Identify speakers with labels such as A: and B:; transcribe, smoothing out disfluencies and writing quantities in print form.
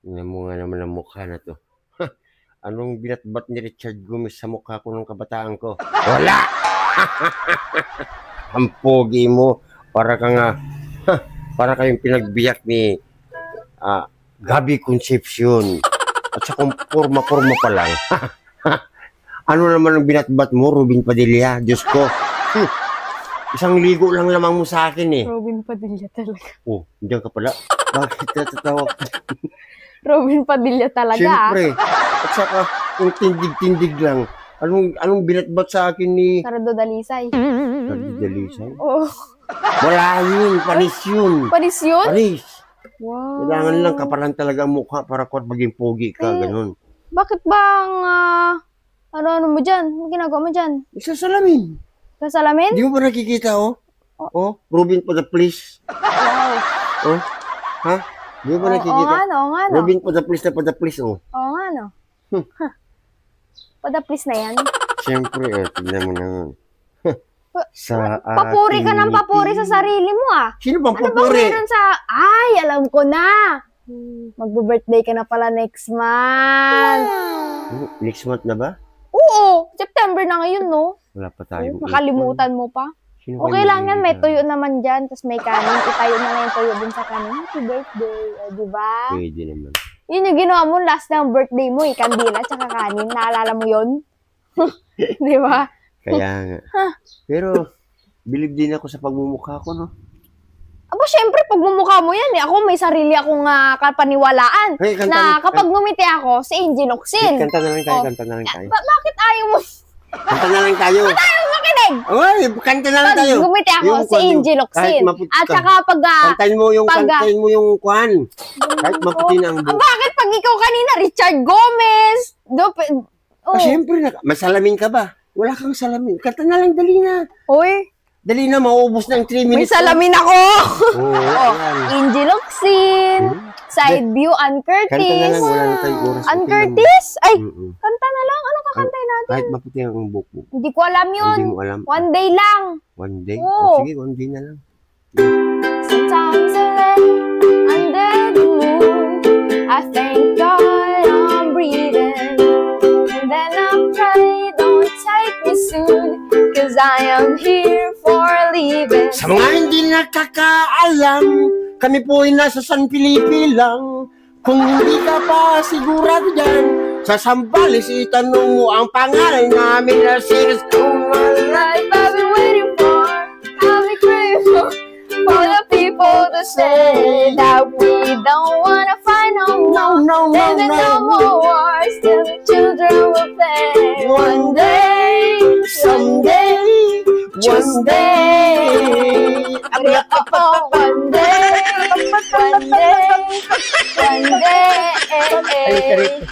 A: Tingnan mo nga naman ang mukha na 'to. Anong binatbat ni Richard Gomez sa mukha ko nung kabataan ko? Wala! Ang pogi mo. Para ka nga, para kayong pinagbiyak ni Gabby Concepcion. At sa kung porma-porma pa lang. Ano naman ang binatbat mo, Robin Padilla? Diyos ko. Isang ligo lang lamang mo sa akin eh.
B: Robin Padilla talaga.
A: Oh, diyan ka pala. Bakit natatawag?
B: Robin Padilla talaga.
A: Siyempre. At saka, yung tindig-tindig lang. Anong binatbat sa akin ni
B: Sarado Dalisay.
A: Sarado Dalisay?
B: Oh.
A: Wala yun. Panis yun.
B: Panis yun?
A: Panis.
B: Wow.
A: Kailangan lang kapalan talaga ang mukha para kung maging pogi ka. Ganun.
B: Bakit bang, ano mo dyan? Ano ginagawa mo dyan?
A: Isasalamin.
B: Sasalamin?
A: Di mo ba nakikita, oh? Oh, Robin Pada Please.
B: Wow.
A: Oh, ha? Di mo ba nakikita?
B: Oo nga no, oo nga no.
A: Robin Pada Please, oh.
B: Oo nga no. Padaplis na yan.
A: Siyempre, tignan mo naman. Sa
B: papuri ka ng papuri sa sarili mo ah.
A: Sino bang
B: ano
A: papuri?
B: Bang meron sa... Ay, alam ko na. Magbe-birthday ka na pala next month.
A: Next month na ba?
B: Oo, September na ngayon no.
A: Wala pa tayo.
B: Makalimutan mo pa. Okay lang yan, may tuyo naman dyan, tapos may kanin. Itayo na yung tuyo din sa kanin. Happy birthday, diba?
A: Pwede naman.
B: Yun yung ginawa mo last ng birthday mo, kandila tsaka kanin. Naalala mo yun? Diba?
A: Kaya nga. Pero, bilib din ako sa pagmumukha ko, no?
B: Aba, syempre, pagmumukha mo yan eh. Ako may sarili akong kapaniwalaan.
A: Hey,
B: na kapag ngumiti ako, si Angel Oxin.
A: Kanta na lang tayo, kanta na lang tayo.
B: Bakit ayaw mo?
A: Kanta na lang tayo.
B: Ba't ayaw mo makinig?
A: Oy, kanta na lang tayo.
B: Pag ngumiti ako, si Angel Oxin. At saka pag...
A: kantahin mo yung kwan. Kahit maputi na ang buhok.
B: Bakit pag ikaw kanina, Richard Gomez?
A: Siyempre, may salamin ka ba? Wala kang salamin. Kanta na lang, dali na.
B: Uy.
A: Dali na, mauubos na ang 3 minutes.
B: May salamin ako.
A: Oh,
B: Angel Oxin. Side view, Ann Curtis.
A: Kanta na lang, wala na tayong oras.
B: Ann Curtis? Ay, kanta na lang. Ano kakantay natin?
A: Kahit maputi ang buhok mo.
B: Hindi ko alam yun.
A: Hindi mo alam.
B: One day lang.
A: One day?
B: Oh.
A: Sige, one day na lang.
B: Sometimes I lay under the moon. I thank God I'm breathing. And then I pray, don't take me soon. Cause I am here for leaving.
A: Sa mga hindi nakakaalam, kami po ay nasa San Felipe lang. Kung hindi ka pa sigurado dyan, sa Sambales itanong mo ang pangalan namin na singers kung
B: life I've been waiting for. I've been grateful for the people to say that we don't wanna fight no more. There's no more wars till the children will play. One day, someday, one day, one day, one day, one day.